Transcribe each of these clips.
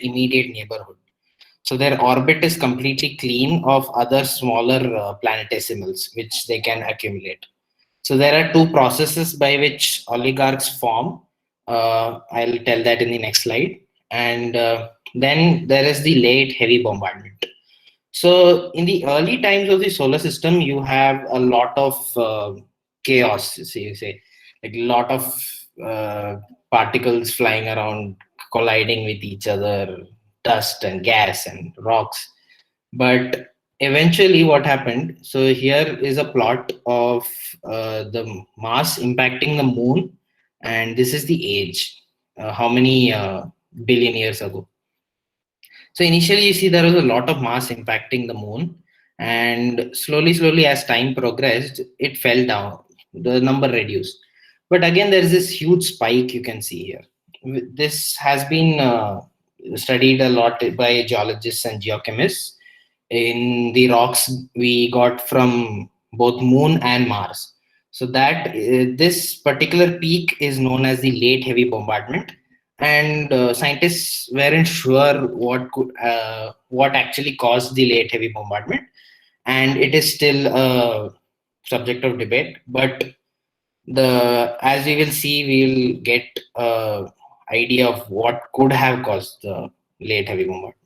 immediate neighborhood. So their orbit is completely clean of other smaller planetesimals which they can accumulate. So there are two processes by which oligarchs form. I'll tell that in the next slide. And then there is the late heavy bombardment. So in the early times of the solar system, you have a lot of chaos. So you say, like a lot of uh, particles flying around, colliding with each other, dust and gas and rocks. But eventually, what happened? So here is a plot of the mass impacting the moon, and this is the age. How many billion years ago? So initially, you see there was a lot of mass impacting the moon, and slowly, as time progressed, it fell down. The number reduced, but again, there is this huge spike you can see here. This has been studied a lot by geologists and geochemists in the rocks we got from both Moon and Mars. So that this particular peak is known as the late heavy bombardment, and scientists weren't sure what actually caused the late heavy bombardment, and it is still a subject of debate. But the as we will see, we will get a idea of what could have caused the late heavy bombardment.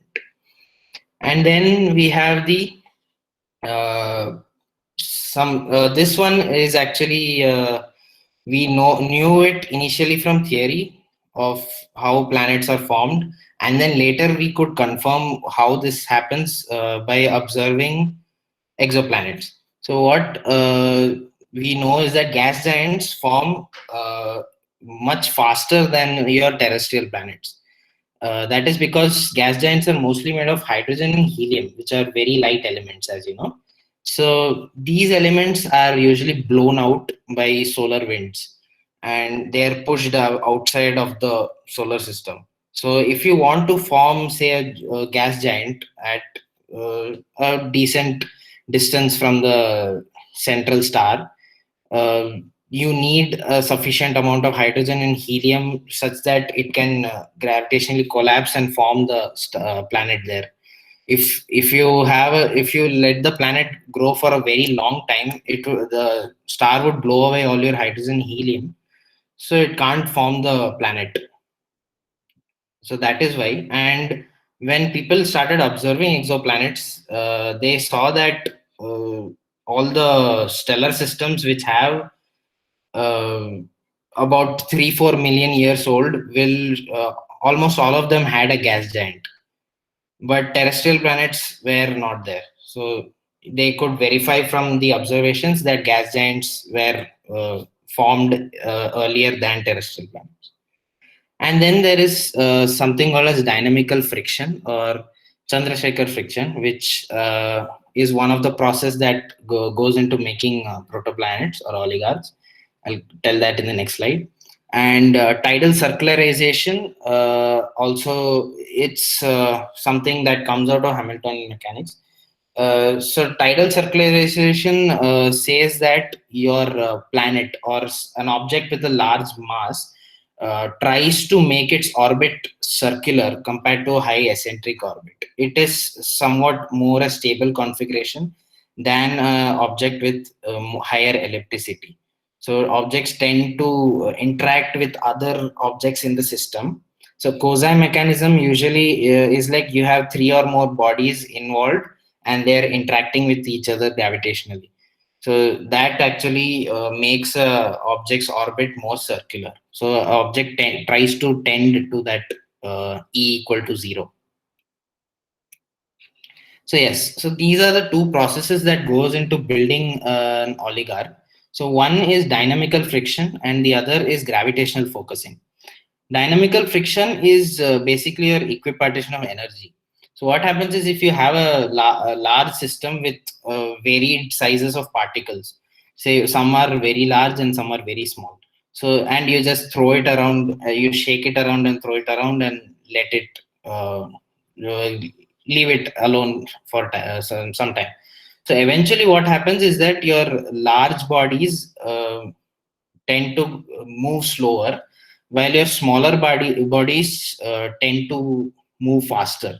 And then we have the some this one is actually we knew it initially from theory of how planets are formed, and then later we could confirm how this happens by observing exoplanets. So what we know is that gas giants form much faster than your terrestrial planets. That is because gas giants are mostly made of hydrogen and helium, which are very light elements, as you know. So these elements are usually blown out by solar winds, and they are pushed outside of the solar system. So if you want to form, say, a gas giant at a decent distance from the central star, uh, you need a sufficient amount of hydrogen and helium such that it can gravitationally collapse and form the planet there. If you let the planet grow for a very long time, the star would blow away all your hydrogen and helium, so it can't form the planet. So that is why. And when people started observing exoplanets, they saw that all the stellar systems which have uh, about 3-4 million years old will almost all of them had a gas giant, but terrestrial planets were not there. So they could verify from the observations that gas giants were formed earlier than terrestrial planets. And then there is something called as dynamical friction or Chandrasekhar friction, which is one of the process that goes into making protoplanets or oligarchs. I'll tell that in the next slide. And tidal circularization, also it's something that comes out of Hamiltonian mechanics. So tidal circularization says that your planet or an object with a large mass tries to make its orbit circular compared to a high eccentric orbit. It is somewhat more a stable configuration than an object with higher ellipticity. So objects tend to interact with other objects in the system. So Kozai mechanism usually is like you have three or more bodies involved, and they're interacting with each other gravitationally. So that actually makes a object's orbit more circular. So a object tries to tend to that E equal to 0. So yes, so these are the two processes that goes into building an oligarch. So one is dynamical friction and the other is gravitational focusing. Dynamical friction is basically your equipartition of energy. So what happens is if you have a large system with varied sizes of particles, say some are very large and some are very small. So and you just throw it around, you shake it around and throw it around and let it leave it alone for some time. So eventually, what happens is that your large bodies tend to move slower, while your smaller bodies tend to move faster.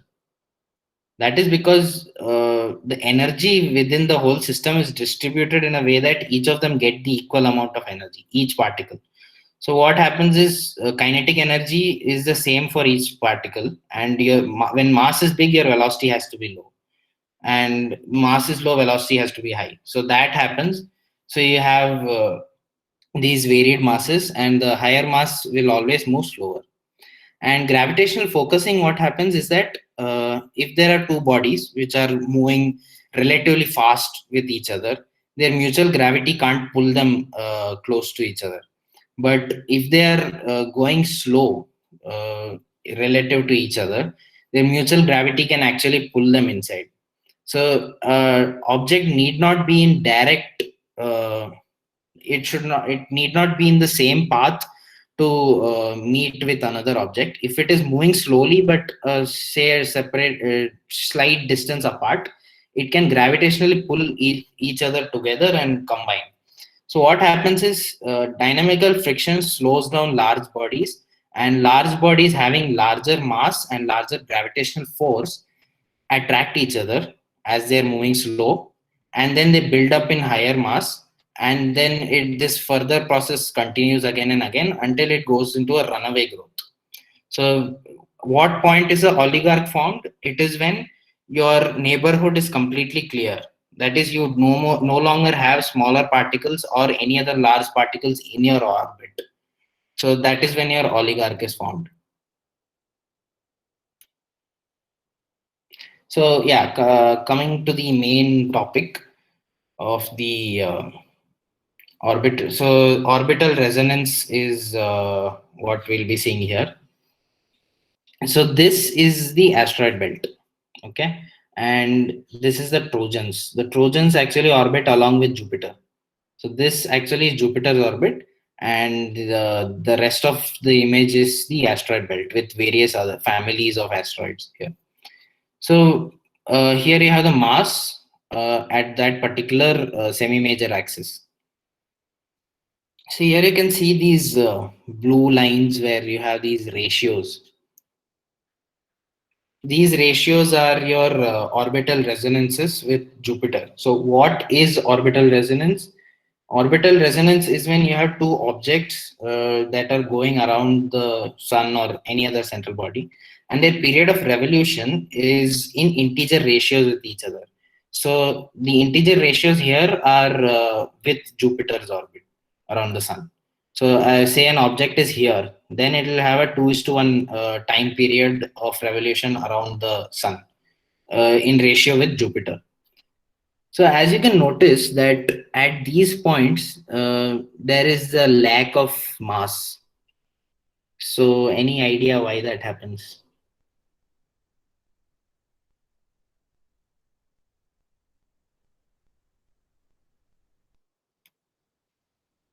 That is because the energy within the whole system is distributed in a way that each of them get the equal amount of energy, each particle. So what happens is kinetic energy is the same for each particle, and when mass is big, your velocity has to be low, and mass is low, velocity has to be high. So that happens. So you have these varied masses, and the higher mass will always move slower. And gravitational focusing, what happens is that if there are two bodies which are moving relatively fast with each other, their mutual gravity can't pull them close to each other. But if they are going slow relative to each other, their mutual gravity can actually pull them inside. So object need not be in direct uh, it need not be in the same path to meet with another object. If it is moving slowly but say a separate slight distance apart, it can gravitationally pull each other together and combine. So what happens is dynamical friction slows down large bodies, and large bodies having larger mass and larger gravitational force attract each other as they're moving slow, and then they build up in higher mass, and then this further process continues again and again until it goes into a runaway growth. So what point is a oligarch formed? It is when your neighborhood is completely clear. That is, you no longer have smaller particles or any other large particles in your orbit. So that is when your oligarch is formed. So yeah, coming to the main topic of the orbit. So orbital resonance is what we'll be seeing here. So this is the asteroid belt, okay, and this is the Trojans. The Trojans actually orbit along with Jupiter. So this actually is Jupiter's orbit, and the rest of the image is the asteroid belt with various other families of asteroids here. So here you have the mass at that particular semi-major axis. So here you can see these blue lines where you have these ratios. These ratios are your orbital resonances with Jupiter. So what is orbital resonance? Orbital resonance is when you have two objects that are going around the sun or any other central body, and their period of revolution is in integer ratios with each other. So the integer ratios here are with Jupiter's orbit around the sun. So say an object is here, then it will have a 2:1 time period of revolution around the sun in ratio with Jupiter. So as you can notice that at these points, there is a lack of mass. So any idea why that happens?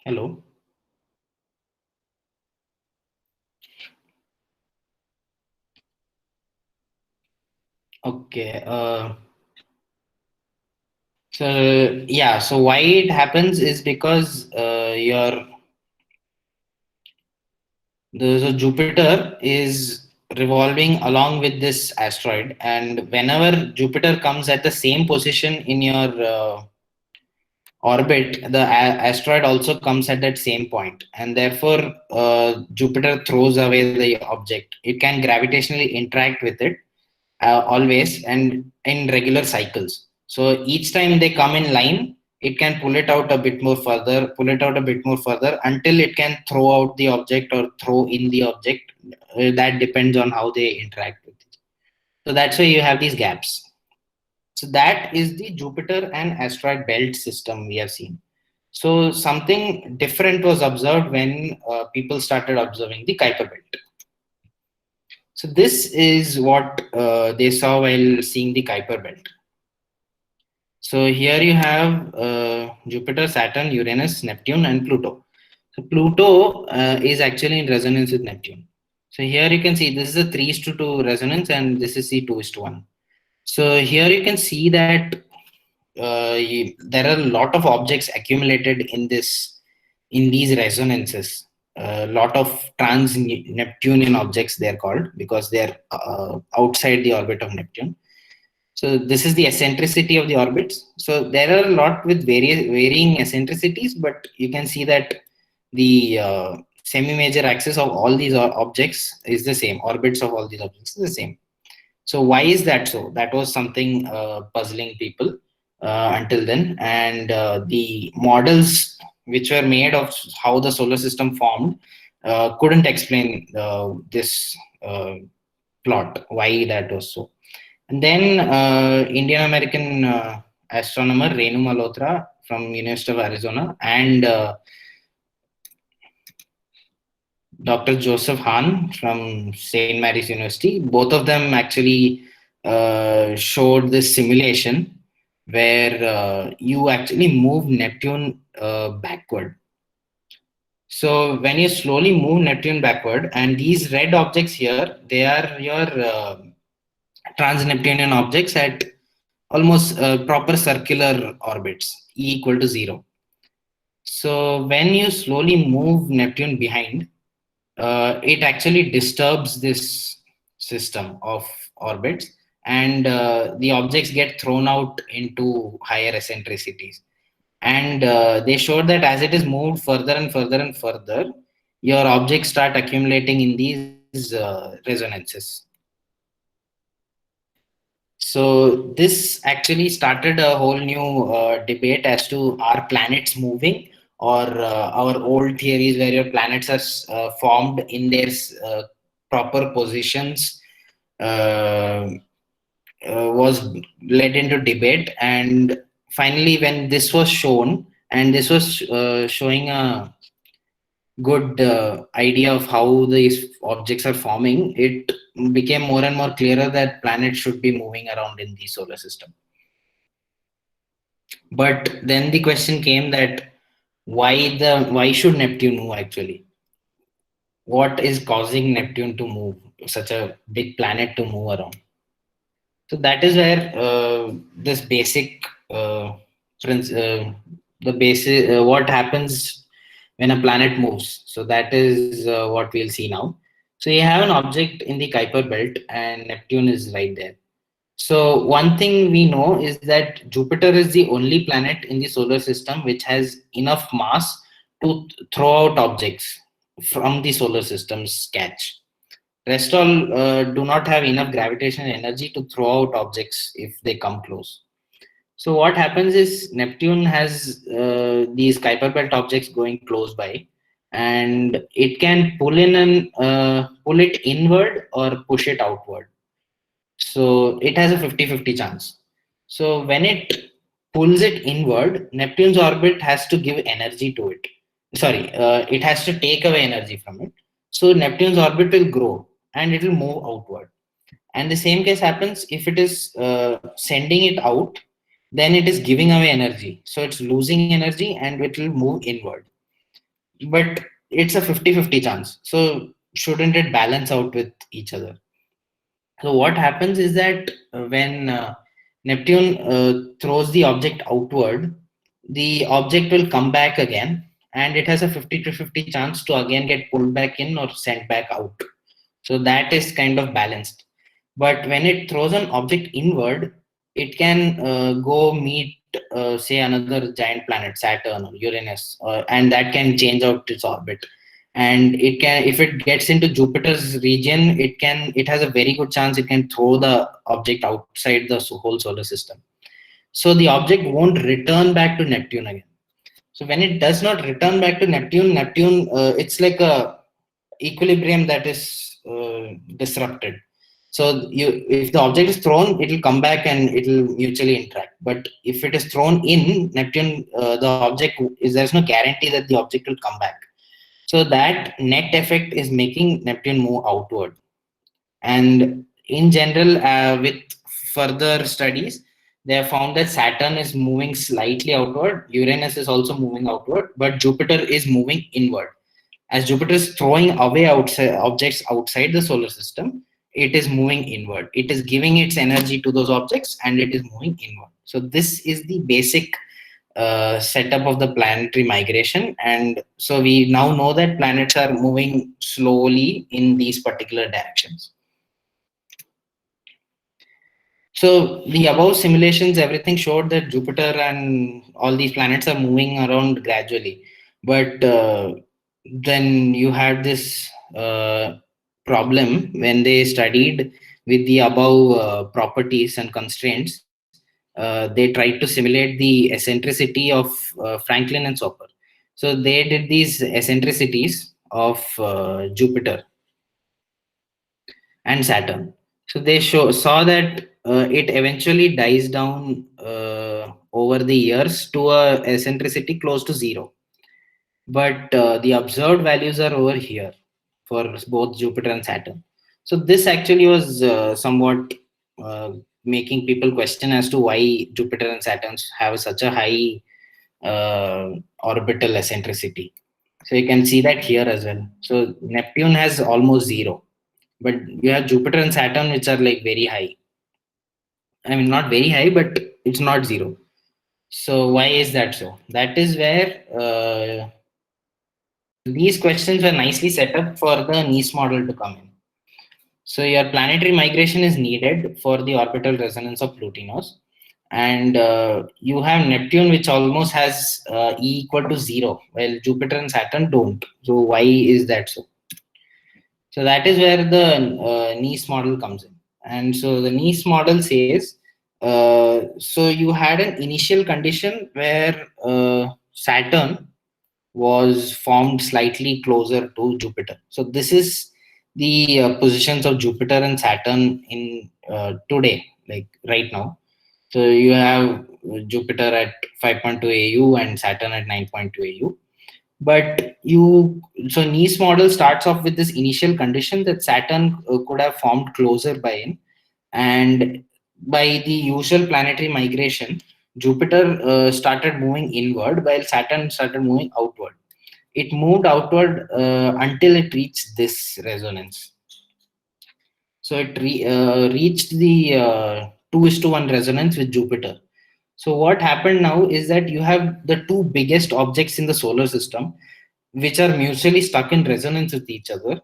Hello? Okay. So yeah, so why it happens is because so Jupiter is revolving along with this asteroid, and whenever Jupiter comes at the same position in your orbit, the asteroid also comes at that same point, and therefore Jupiter throws away the object. It can gravitationally interact with it always and in regular cycles. So each time they come in line, it can pull it out a bit more further, pull it out a bit more further until it can throw out the object or throw in the object. That depends on how they interact with it. So that's why you have these gaps. So that is the Jupiter and asteroid belt system we have seen. So something different was observed when people started observing the Kuiper belt. So this is what they saw while seeing the Kuiper belt. So here you have Jupiter, Saturn, Uranus, Neptune, and Pluto. So Pluto is actually in resonance with Neptune. So here you can see this is a 3:2 resonance, and this is the 2:1. So here you can see that there are a lot of objects accumulated in these resonances. a lot of trans-Neptunian objects, they're called, because they're outside the orbit of Neptune. So this is the eccentricity of the orbits. So there are a lot with varying eccentricities, but you can see that the semi-major axis of all these objects is the same. Orbits of all these objects is the same. So why is that so? That was something puzzling people until then. And the models which were made of how the solar system formed couldn't explain this plot, why that was so. And then Indian American astronomer Renu Malhotra from University of Arizona and Dr. Joseph Hahn from St. Mary's University, both of them actually showed this simulation where you actually move Neptune backward. So when you slowly move Neptune backward, and these red objects here, they are your trans-Neptunian objects at almost proper circular orbits, E equal to 0. So when you slowly move Neptune behind, it actually disturbs this system of orbits, and the objects get thrown out into higher eccentricities. And they showed that as it is moved further and further and further, your objects start accumulating in these resonances. So this actually started a whole new debate as to, are planets moving, or our old theories where your planets are formed in their proper positions was led into debate. And finally, when this was shown, and this was showing a good idea of how these objects are forming, it became more and more clearer that planets should be moving around in the solar system. But then the question came that why should Neptune move actually? What is causing Neptune to move, such a big planet to move around? So that is where this basic the basic what happens when a planet moves. So that is what we'll see now. So you have an object in the Kuiper belt, and Neptune is right there. So one thing we know is that Jupiter is the only planet in the solar system which has enough mass to throw out objects from the solar system's catch. Rest all do not have enough gravitational energy to throw out objects if they come close. So what happens is Neptune has these Kuiper belt objects going close by, and it can pull in and pull it inward or push it outward. So it has a 50-50 chance. So when it pulls it inward, Neptune's orbit has to give energy to it. Sorry, it has to take away energy from it. So Neptune's orbit will grow and it will move outward. And the same case happens if it is sending it out, then it is giving away energy. So it's losing energy and it will move inward. But it's a 50-50 chance. So shouldn't it balance out with each other? So what happens is that when Neptune throws the object outward, the object will come back again, and it has a 50-50 chance to again get pulled back in or sent back out. So that is kind of balanced. But when it throws an object inward, it can go meet, say, another giant planet, Saturn or Uranus, and that can change out its orbit. And it can, if it gets into Jupiter's region, it has a very good chance it can throw the object outside the whole solar system. So the object won't return back to Neptune again. So when it does not return back to Neptune, it's like a equilibrium that is disrupted. So if the object is thrown, it will come back and it will mutually interact. But if it is thrown in Neptune, the object is, there's no guarantee that the object will come back. So that net effect is making Neptune move outward. And in general, with further studies, they have found that Saturn is moving slightly outward, Uranus is also moving outward, but Jupiter is moving inward. As Jupiter is throwing away objects outside the solar system, it is moving inward. It is giving its energy to those objects and it is moving inward. So this is the basic setup of the planetary migration. And so we now know that planets are moving slowly in these particular directions. So the above simulations, everything showed that Jupiter and all these planets are moving around gradually. But then you had this problem when they studied with the above properties and constraints. They tried to simulate the eccentricity of Franklin and Soper. So they did these eccentricities of Jupiter and Saturn. So they saw that it eventually dies down over the years to a eccentricity close to zero. But the observed values are over here for both Jupiter and Saturn. So this actually was somewhat uh, making people question as to why Jupiter and Saturn have such a high orbital eccentricity. So you can see that here as well. So Neptune has almost zero, but you have Jupiter and Saturn which are like very high. I mean, not very high, but it's not zero. So why is that so? That is where these questions were nicely set up for the NICE model to come in. So your planetary migration is needed for the orbital resonance of Plutinos. And you have Neptune, which almost has E equal to zero, while Jupiter and Saturn don't. So why is that so? So that is where the NICE model comes in. And so the NICE model says, so you had an initial condition where Saturn was formed slightly closer to Jupiter. So this is the positions of Jupiter and Saturn in today, like right now. So you have Jupiter at 5.2 AU and Saturn at 9.2 AU. But so NICE model starts off with this initial condition that Saturn could have formed closer by in, and by the usual planetary migration, Jupiter started moving inward while Saturn started moving outward. It moved outward until it reached this resonance. So it reached the 2:1 resonance with Jupiter. So what happened now is that you have the two biggest objects in the solar system, which are mutually stuck in resonance with each other,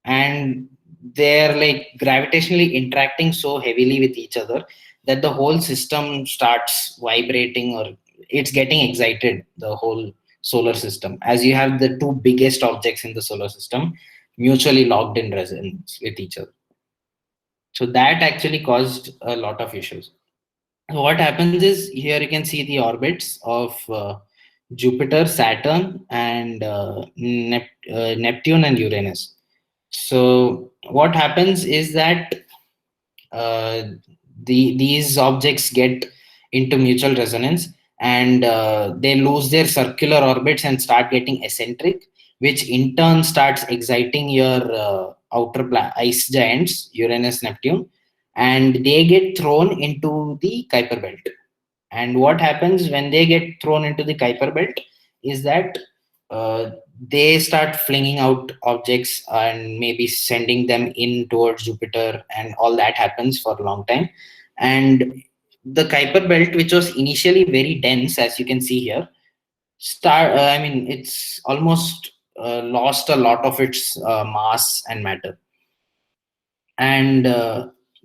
and they're like gravitationally interacting so heavily with each other that the whole system starts vibrating, or it's getting excited, the whole solar system, as you have the two biggest objects in the solar system mutually locked in resonance with each other. So that actually caused a lot of issues. So what happens is, here you can see the orbits of Jupiter, Saturn, and Neptune and Uranus. So what happens is that uh, these objects get into mutual resonance, and they lose their circular orbits and start getting eccentric, which in turn starts exciting your ice giants, Uranus, Neptune, and they get thrown into the Kuiper belt. And what happens when they get thrown into the Kuiper belt is that uh, they start flinging out objects and maybe sending them in towards Jupiter, and all that happens for a long time. And the Kuiper belt, which was initially very dense, as you can see here, I mean, it's almost lost a lot of its mass and matter. And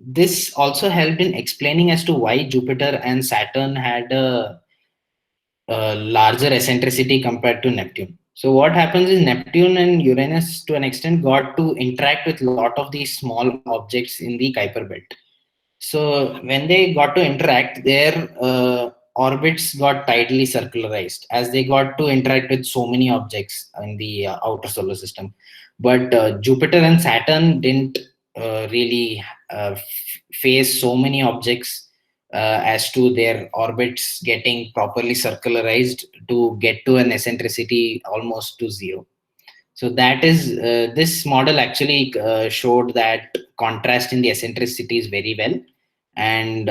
this also helped in explaining as to why Jupiter and Saturn had a larger eccentricity compared to Neptune. So what happens is Neptune and Uranus to an extent got to interact with a lot of these small objects in the Kuiper belt. So when they got to interact, their orbits got tidally circularized as they got to interact with so many objects in the outer solar system. But Jupiter and Saturn didn't really face so many objects as to their orbits getting properly circularized to get to an eccentricity almost to zero. So that is this model actually showed that contrast in the eccentricities very well, and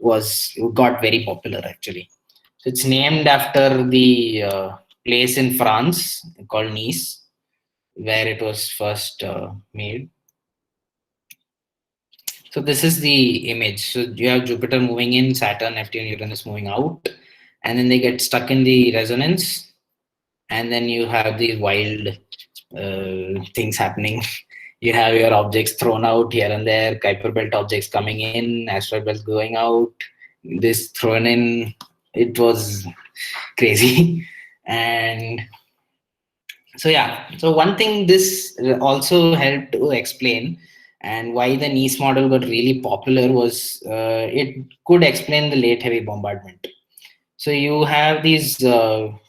was got very popular actually. So it's named after the place in France called Nice, where it was first made. So this is the image. So you have Jupiter moving in, Saturn, Neptune, Uranus moving out, and then they get stuck in the resonance, and then you have these wild things happening. You have your objects thrown out here and there, Kuiper belt objects coming in, asteroid belts going out, this thrown in. It was crazy. And so yeah, so one thing this also helped to explain, and why the Nice model got really popular, was it could explain the late heavy bombardment. So you have these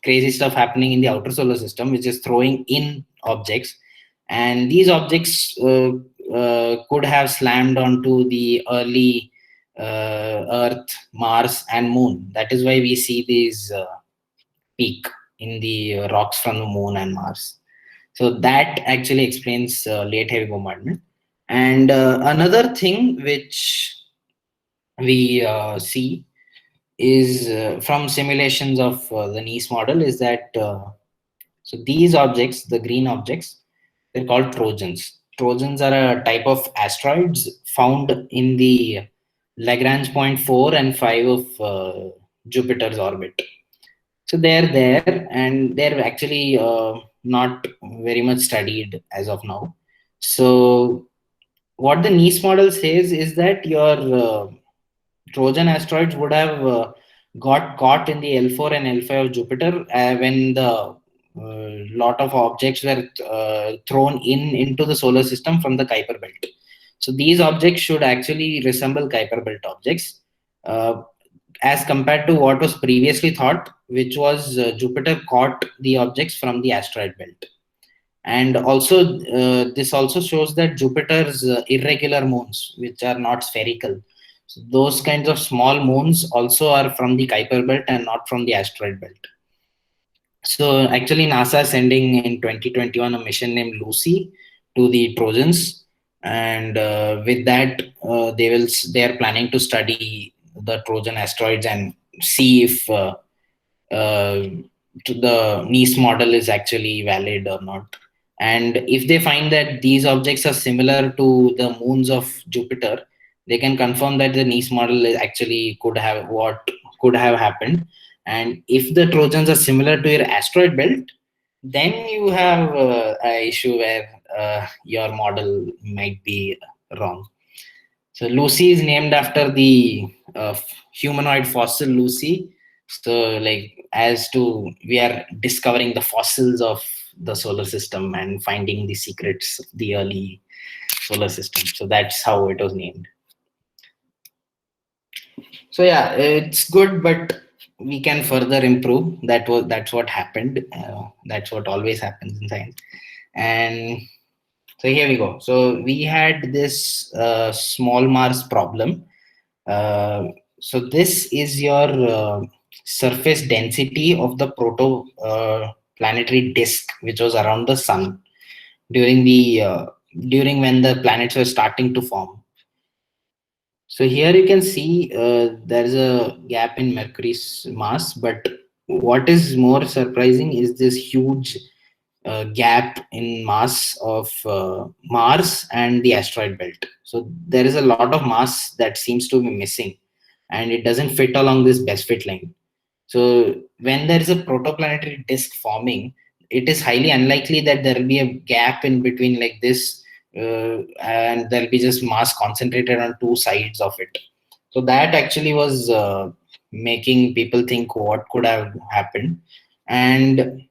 crazy stuff happening in the outer solar system, which is throwing in objects, and these objects could have slammed onto the early Earth, Mars, and Moon. That is why we see these peak in the rocks from the Moon and Mars. So that actually explains late heavy bombardment. And another thing which we see is from simulations of the Nice model is that so these objects, the green objects, they're called Trojans. Trojans are a type of asteroids found in the Lagrange point 4 and 5 of Jupiter's orbit. So they're there, and they're actually not very much studied as of now. So what the Nice model says is that your Trojan asteroids would have got caught in the L4 and L5 of Jupiter when the lot of objects were thrown into the solar system from the Kuiper belt. So these objects should actually resemble Kuiper belt objects, uh, as compared to what was previously thought, which was Jupiter caught the objects from the asteroid belt. And also, this also shows that Jupiter's irregular moons, which are not spherical, so those kinds of small moons also are from the Kuiper belt and not from the asteroid belt. So actually, NASA is sending in 2021 a mission named Lucy to the Trojans, and with that, they are planning to study the Trojan asteroids and see if uh, the Nice model is actually valid or not. And if they find that these objects are similar to the moons of Jupiter, they can confirm that the Nice model is actually could have happened. And if the Trojans are similar to your asteroid belt, then you have a issue where your model might be wrong. So Lucy is named after the humanoid fossil Lucy. So like, as to we are discovering the fossils of the solar system and finding the secrets of the early solar system. So that's how it was named. So yeah, it's good, but we can further improve. That's what happened. That's what always happens in science. And so here we go. So we had this small Mars problem. So this is your surface density of the planetary disk, which was around the sun during the during when the planets were starting to form. So here you can see there is a gap in Mercury's mass, but what is more surprising is this huge gap in mass of Mars and the asteroid belt. So there is a lot of mass that seems to be missing, and it doesn't fit along this best fit line. So when there is a protoplanetary disk forming, it is highly unlikely that there will be a gap in between like this, and there will be just mass concentrated on two sides of it. So that actually was making people think what could have happened. And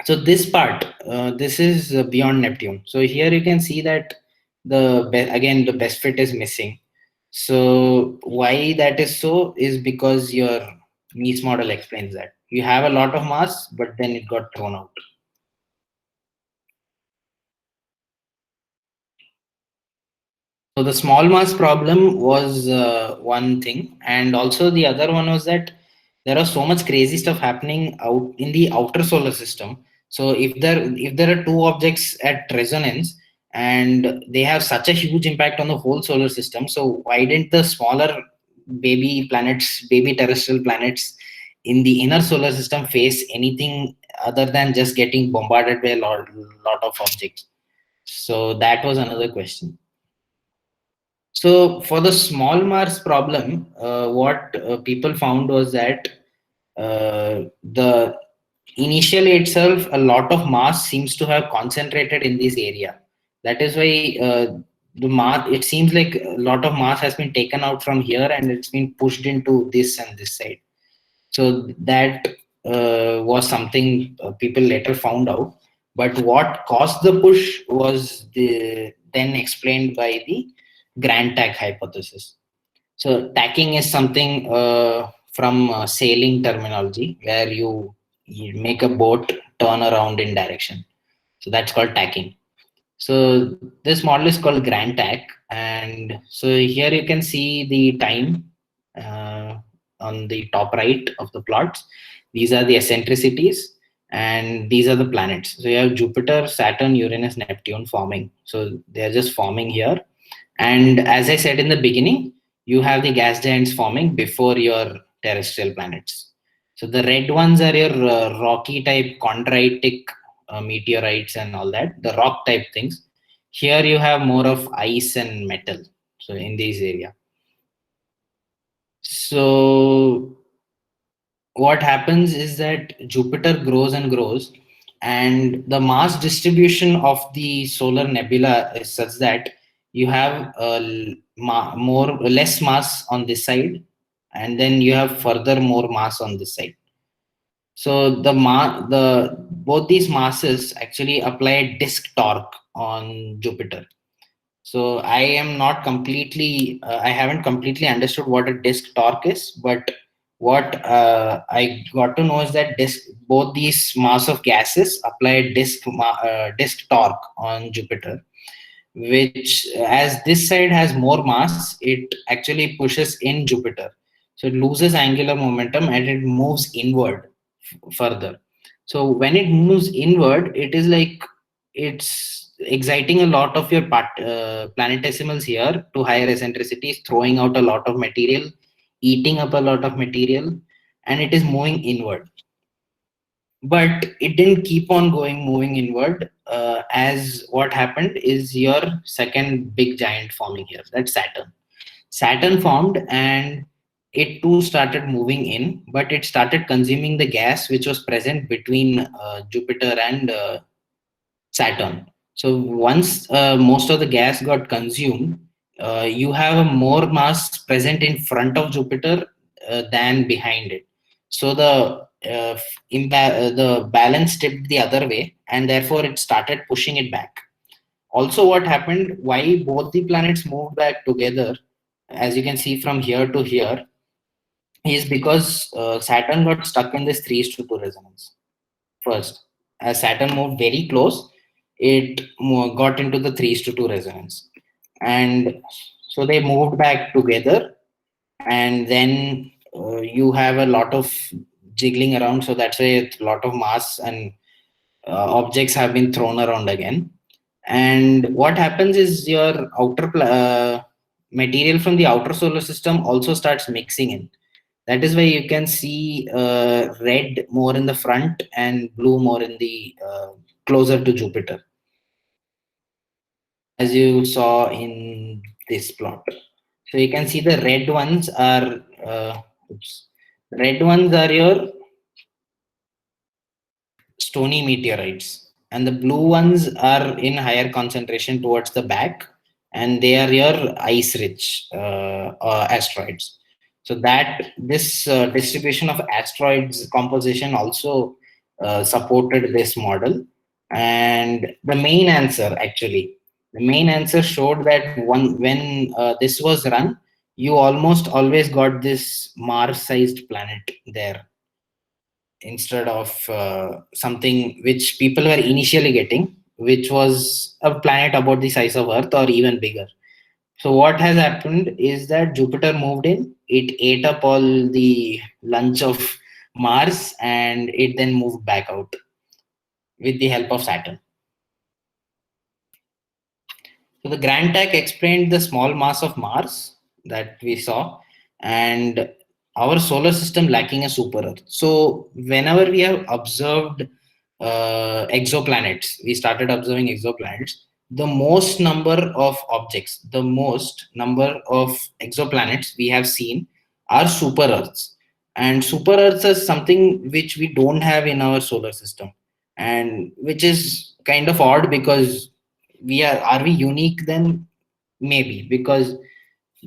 so this part, this is beyond Neptune. So here you can see that again the best fit is missing. So why that is so is because your Nice model explains that you have a lot of mass, but then it got thrown out. So the small mass problem was one thing, and also the other one was that there was so much crazy stuff happening out in the outer solar system. So if there are two objects at resonance and they have such a huge impact on the whole solar system, so why didn't the smaller baby planets, baby terrestrial planets in the inner solar system face anything other than just getting bombarded by a lot of objects? So that was another question. So for the small Mars problem, what people found was that the initially itself, a lot of mass seems to have concentrated in this area. That is why the mass, it seems like a lot of mass has been taken out from here and it's been pushed into this and this side. So that was something people later found out. But what caused the push was then explained by the Grand Tack hypothesis. So tacking is something from sailing terminology where you make a boat turn around in direction. So that's called tacking. So this model is called Grand Tack, and so here you can see the time on the top right of the plots. These are the eccentricities, and these are the planets. So you have Jupiter, Saturn, Uranus, Neptune forming. So they are just forming here. And as I said in the beginning, you have the gas giants forming before your terrestrial planets. So the red ones are your rocky type chondritic meteorites and all that, the rock type things. Here you have more of ice and metal. So in this area. So what happens is that Jupiter grows and grows, and the mass distribution of the solar nebula is such that you have less mass on this side, and then you have further more mass on this side. So the both these masses actually apply a disk torque on Jupiter. So I haven't completely understood what a disk torque is, but what I got to know is that both these mass of gases apply a disk torque on Jupiter, which as this side has more mass, it actually pushes in Jupiter. So it loses angular momentum and it moves inward further. So when it moves inward, it is like it's exciting a lot of your planetesimals here to higher eccentricities, throwing out a lot of material, eating up a lot of material, and it is moving inward. But it didn't keep on moving inward. As what happened is your second big giant forming here, that's Saturn. Saturn formed and it too started moving in, but it started consuming the gas which was present between Jupiter and Saturn. So once most of the gas got consumed, you have a more mass present in front of Jupiter than behind it. So the balance tipped the other way, and therefore it started pushing it back. Also, what happened? Why both the planets moved back together, as you can see from here to here, is because Saturn got stuck in this 3:2 resonance first. As Saturn moved very close, it got into the 3:2 resonance. And so they moved back together, and then you have a lot of jiggling around. So that's why a lot of mass and objects have been thrown around again. And what happens is your material from the outer solar system also starts mixing in. That is why you can see red more in the front and blue more in the closer to Jupiter, as you saw in this plot. So you can see the red ones are red ones are your stony meteorites, and the blue ones are in higher concentration towards the back, and they are your ice rich asteroids. So that this distribution of asteroids composition also supported this model. And the main answer showed that when this was run, you almost always got this Mars sized planet there instead of something which people were initially getting, which was a planet about the size of Earth or even bigger. So what has happened is that Jupiter moved in, it ate up all the lunch of Mars, and it then moved back out with the help of Saturn. So the Grand Tack explained the small mass of Mars that we saw, and our solar system lacking a super Earth. So whenever we have observed exoplanets, we started observing exoplanets, the most number of objects, the most number of exoplanets we have seen are super Earths. And super Earths is something which we don't have in our solar system, and which is kind of odd because are we unique then? Maybe because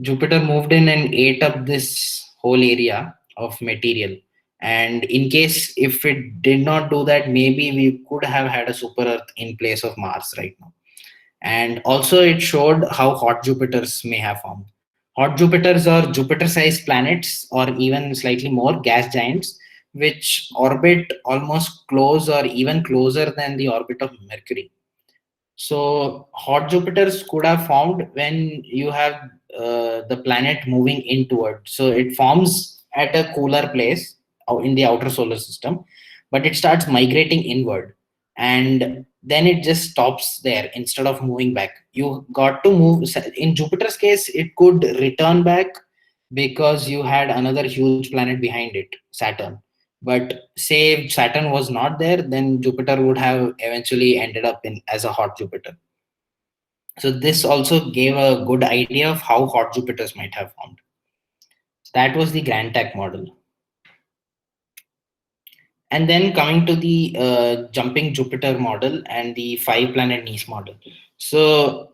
Jupiter moved in and ate up this whole area of material. And in case if it did not do that, maybe we could have had a super Earth in place of Mars right now. And also, it showed how hot Jupiters may have formed. Hot Jupiters are Jupiter sized planets or even slightly more gas giants, which orbit almost close or even closer than the orbit of Mercury. So hot Jupiters could have formed when you have the planet moving inward. So it forms at a cooler place in the outer solar system, but it starts migrating inward, and then it just stops there instead of moving back. You got to move. In Jupiter's case, it could return back because you had another huge planet behind it, Saturn. But say if Saturn was not there, then Jupiter would have eventually ended up in as a hot Jupiter. So this also gave a good idea of how hot Jupiters might have formed. That was the Grand Tack model. And then coming to the jumping Jupiter model and the five planet Nice model. So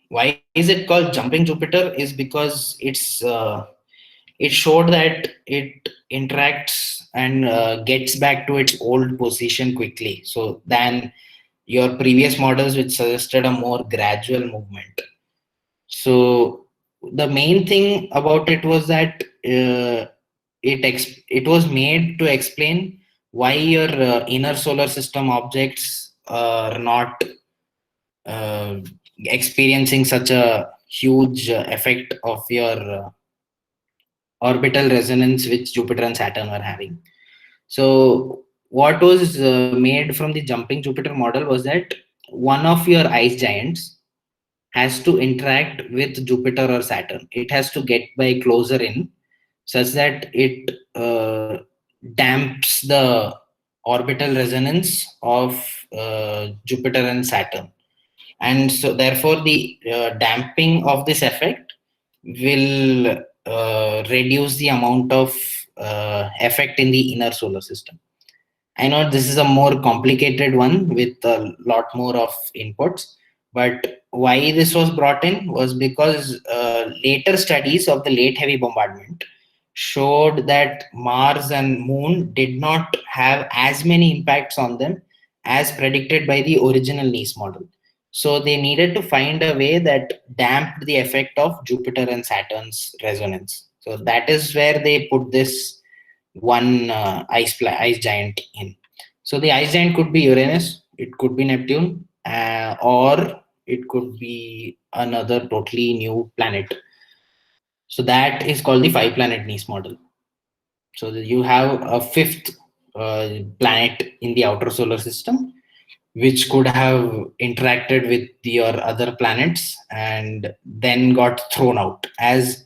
why is it called jumping Jupiter? Is because it showed that it interacts and gets back to its old position quickly. So than your previous models, which suggested a more gradual movement. So the main thing about it was that it was made to explain why your inner solar system objects are not uh, experiencing such a huge effect of your orbital resonance which Jupiter and Saturn were having. So what was made from the jumping Jupiter model was that one of your ice giants has to interact with Jupiter or Saturn. It has to get by closer in such that it damps the orbital resonance of Jupiter and Saturn. And so, therefore, the damping of this effect will reduce the amount of effect in the inner solar system. I know this is a more complicated one with a lot more of inputs, but why this was brought in was because later studies of the late heavy bombardment showed that Mars and Moon did not have as many impacts on them as predicted by the original Nice model. So they needed to find a way that damped the effect of Jupiter and Saturn's resonance. So that is where they put this one ice giant in. So the ice giant could be Uranus, it could be Neptune, or it could be another totally new planet. So that is called the five planet Nice model. So you have a fifth planet in the outer solar system, which could have interacted with your other planets and then got thrown out. As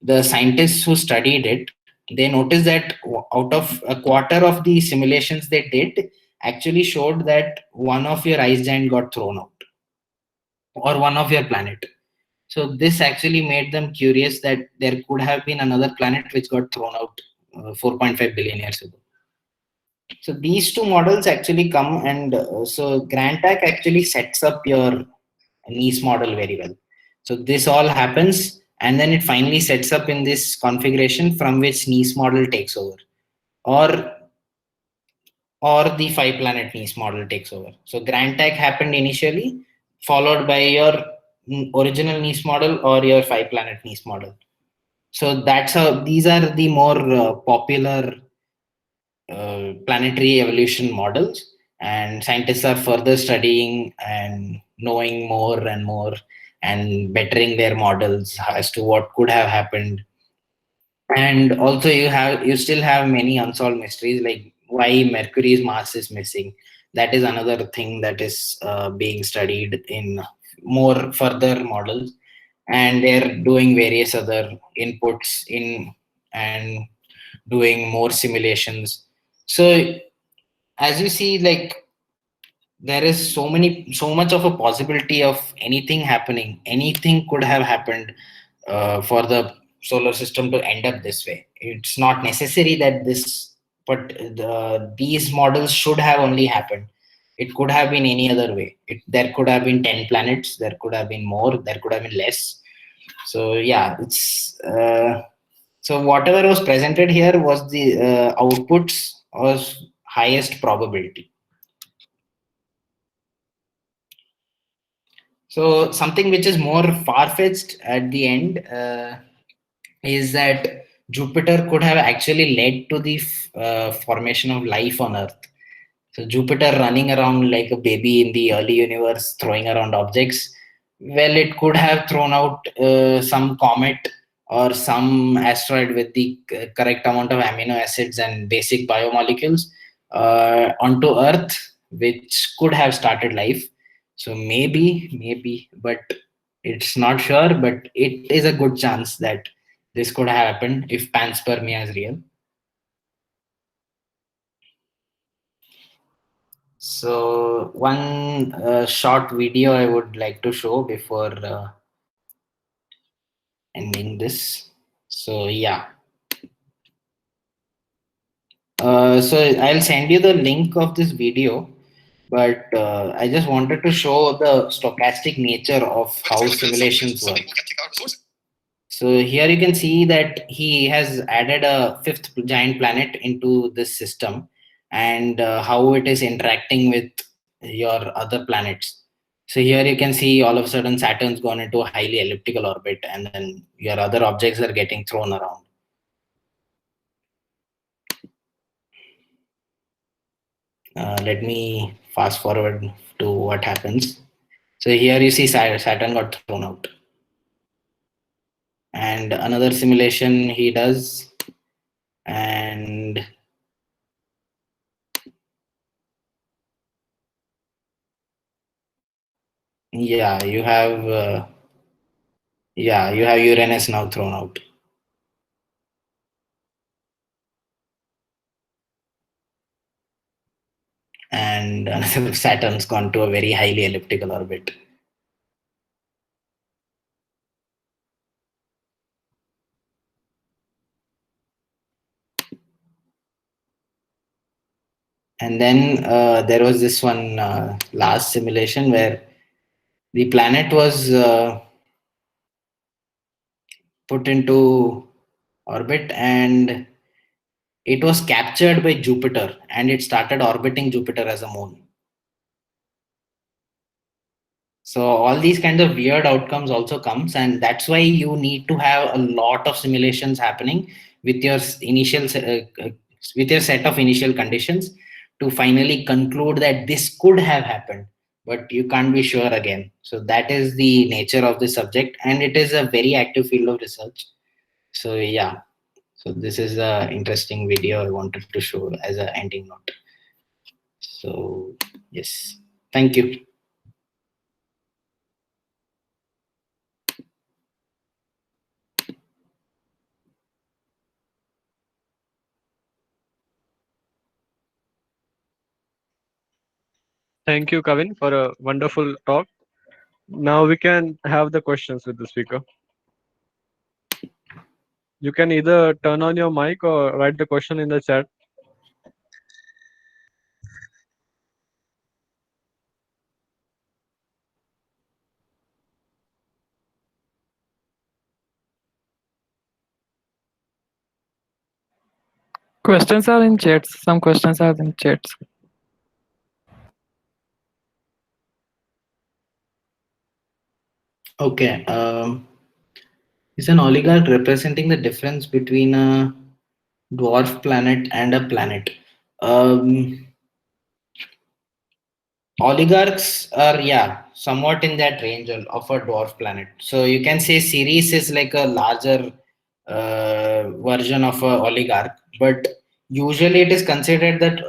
the scientists who studied it, they noticed that out of a quarter of the simulations they did actually showed that one of your ice giant got thrown out or one of your planet. So this actually made them curious that there could have been another planet which got thrown out 4.5 billion years ago. So these two models actually come and so GrandTAC actually sets up your Nice model very well. So this all happens and then it finally sets up in this configuration from which Nice model takes over, or the five planet Nice model takes over. So GrandTAC happened initially, followed by your original Nice model or your five planet Nice model. So that's how these are the more popular planetary evolution models, and scientists are further studying and knowing more and more and bettering their models as to what could have happened. And also you still have many unsolved mysteries, like why Mercury's mass is missing. That is another thing that is being studied in more further models, and they're doing various other inputs in and doing more simulations. So as you see, like there is so much of a possibility of anything happening. Anything could have happened for the solar system to end up this way. It's not necessary that these models should have only happened. It could have been any other way. There could have been 10 planets, there could have been more, there could have been less. So yeah, so whatever was presented here was the outputs was highest probability. So something which is more far-fetched at the end is that Jupiter could have actually led to the formation of life on Earth. So Jupiter running around like a baby in the early universe, throwing around objects. Well, it could have thrown out some comet or some asteroid with the correct amount of amino acids and basic biomolecules onto Earth, which could have started life. So maybe, but it's not sure. But it is a good chance that this could have happened if panspermia is real. So one short video I would like to show before ending this. So yeah. So I'll send you the link of this video, but I just wanted to show the stochastic nature of how simulations work. So here you can see that he has added a fifth giant planet into this system and how it is interacting with your other planets. So here you can see all of a sudden Saturn's gone into a highly elliptical orbit and then your other objects are getting thrown around. Let me fast forward to what happens. So here you see Saturn got thrown out. And another simulation he does, and yeah, you have Uranus now thrown out. And another Saturn's gone to a very highly elliptical orbit. And then there was this one last simulation where the planet was put into orbit and it was captured by Jupiter and it started orbiting Jupiter as a moon. So all these kinds of weird outcomes also comes, and that's why you need to have a lot of simulations happening with your with your set of initial conditions to finally conclude that this could have happened, but you can't be sure again. So that is the nature of the subject, and it is a very active field of research. So yeah, so this is a interesting video I wanted to show as an ending note. So yes, thank you. Thank you, Kavin, for a wonderful talk. Now we can have the questions with the speaker. You can either turn on your mic or write the question in the chat. Questions are in chats. Some questions are in chats. Okay. Is an oligarch representing the difference between a dwarf planet and a planet? Oligarchs are, yeah, somewhat in that range of a dwarf planet. So you can say Ceres is like a larger version of a oligarch, but usually it is considered that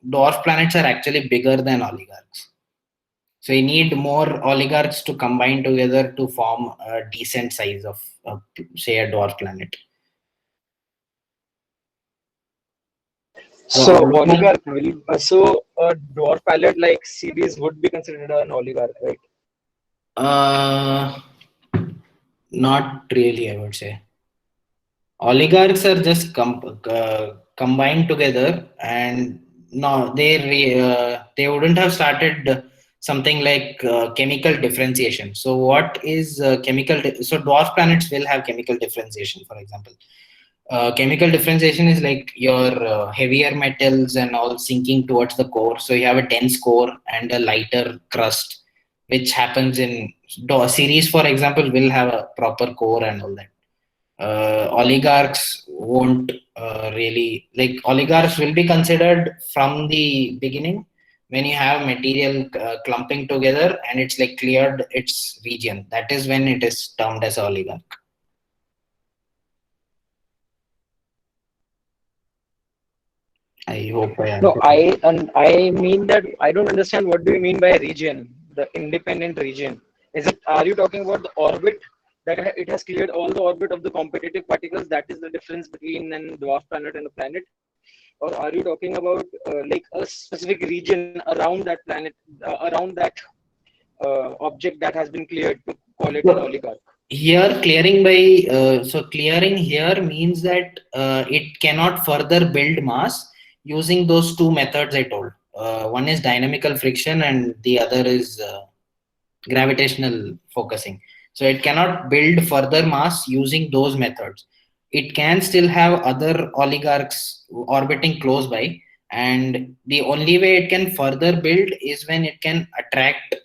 dwarf planets are actually bigger than oligarchs. So you need more oligarchs to combine together to form a decent size of, say, a dwarf planet. So oligarch will so a dwarf planet like Ceres would be considered an oligarch, right? Not really, I would say. Oligarchs are just combined together, and no, they wouldn't have started something like chemical differentiation. So what is so dwarf planets will have chemical differentiation, for example. Chemical differentiation is like your heavier metals and all sinking towards the core. So you have a dense core and a lighter crust, which happens in series, for example, will have a proper core and all that. Oligarchs won't really, like, oligarchs will be considered from the beginning when you have material clumping together and it's like cleared its region. That is when it is termed as oligarch. I hope I No, answered. I mean that I don't understand what do you mean by region, the independent region. Is it, are you talking about the orbit that it has cleared all the orbit of the competitive particles? That is the difference between an dwarf planet and a planet, or are you talking about like a specific region around that planet, around that object that has been cleared to call it an So oligarch? here, clearing by so clearing here means that it cannot further build mass using those two methods I told. One is dynamical friction, and the other is gravitational focusing. So it cannot build further mass using those methods. It can still have other oligarchs orbiting close by, and the only way it can further build is when it can attract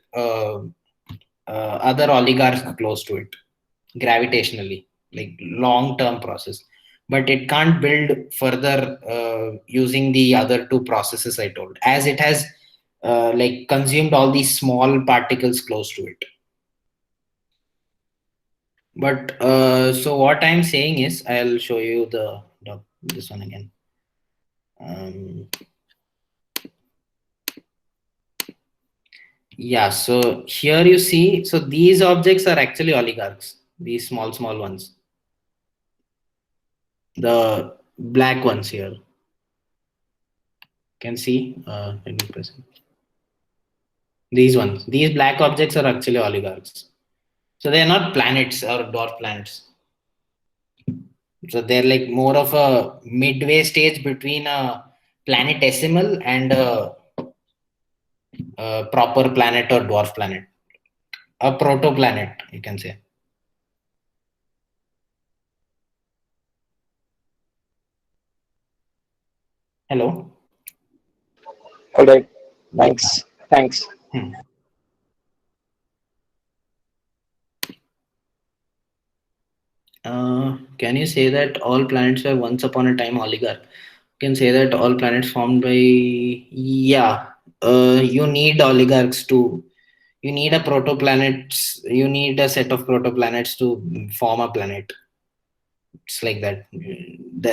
other oligarchs close to it gravitationally, like long term process. But it can't build further using the other two processes I told, as it has like consumed all these small particles close to it. But so what I'm saying is, I'll show you the this one again. Um, yeah, so here you see, so these objects are actually oligarchs, these small ones, the black ones here. Can see, let me present. These ones, these black objects are actually oligarchs. So they are not planets or dwarf planets. So they're like more of a midway stage between a planetesimal and a proper planet or dwarf planet, a protoplanet, you can say. Hello. All right. Yeah. Thanks. Hmm. Can you say that all planets were once upon a time oligarch? Can say that all planets formed by, yeah. You need oligarchs to, you need a protoplanets, you need a set of protoplanets to form a planet. It's like that.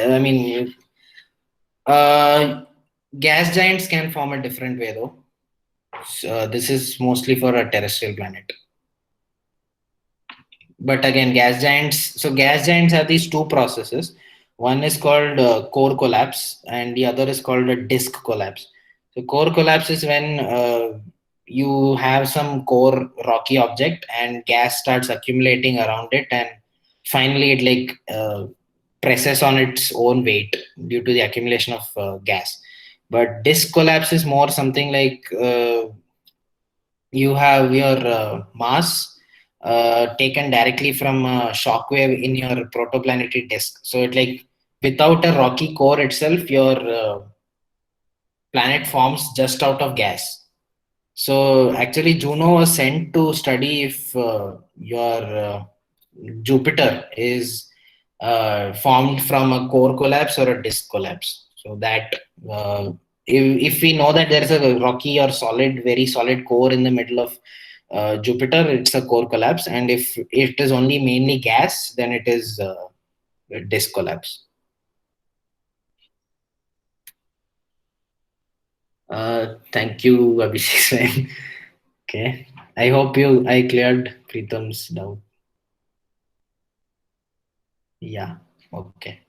I mean, gas giants can form a different way though. So, this is mostly for a terrestrial planet. But again, gas giants, so gas giants have these two processes. One is called core collapse, and the other is called a disk collapse. So core collapse is when you have some core rocky object and gas starts accumulating around it, and finally it like presses on its own weight due to the accumulation of gas. But disk collapse is more something like you have your mass taken directly from a shockwave in your protoplanetary disk. So it like, without a rocky core itself, your planet forms just out of gas. So actually, Juno was sent to study if your Jupiter is formed from a core collapse or a disk collapse. So that if we know that there is a rocky or solid, very solid core in the middle of Jupiter, it's a core collapse, and if it is only mainly gas, then it is a disk collapse. Thank you, Abhishek. Okay, I hope I cleared Preetham's doubt. Yeah. Okay.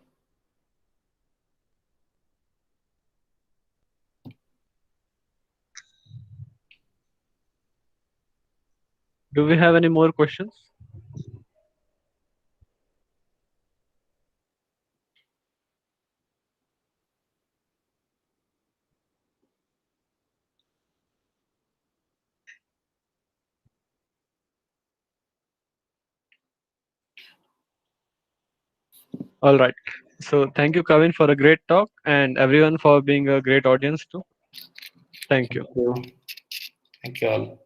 Do we have any more questions? All right. So thank you, Kavin, for a great talk, and everyone for being a great audience too. Thank you. Thank you all.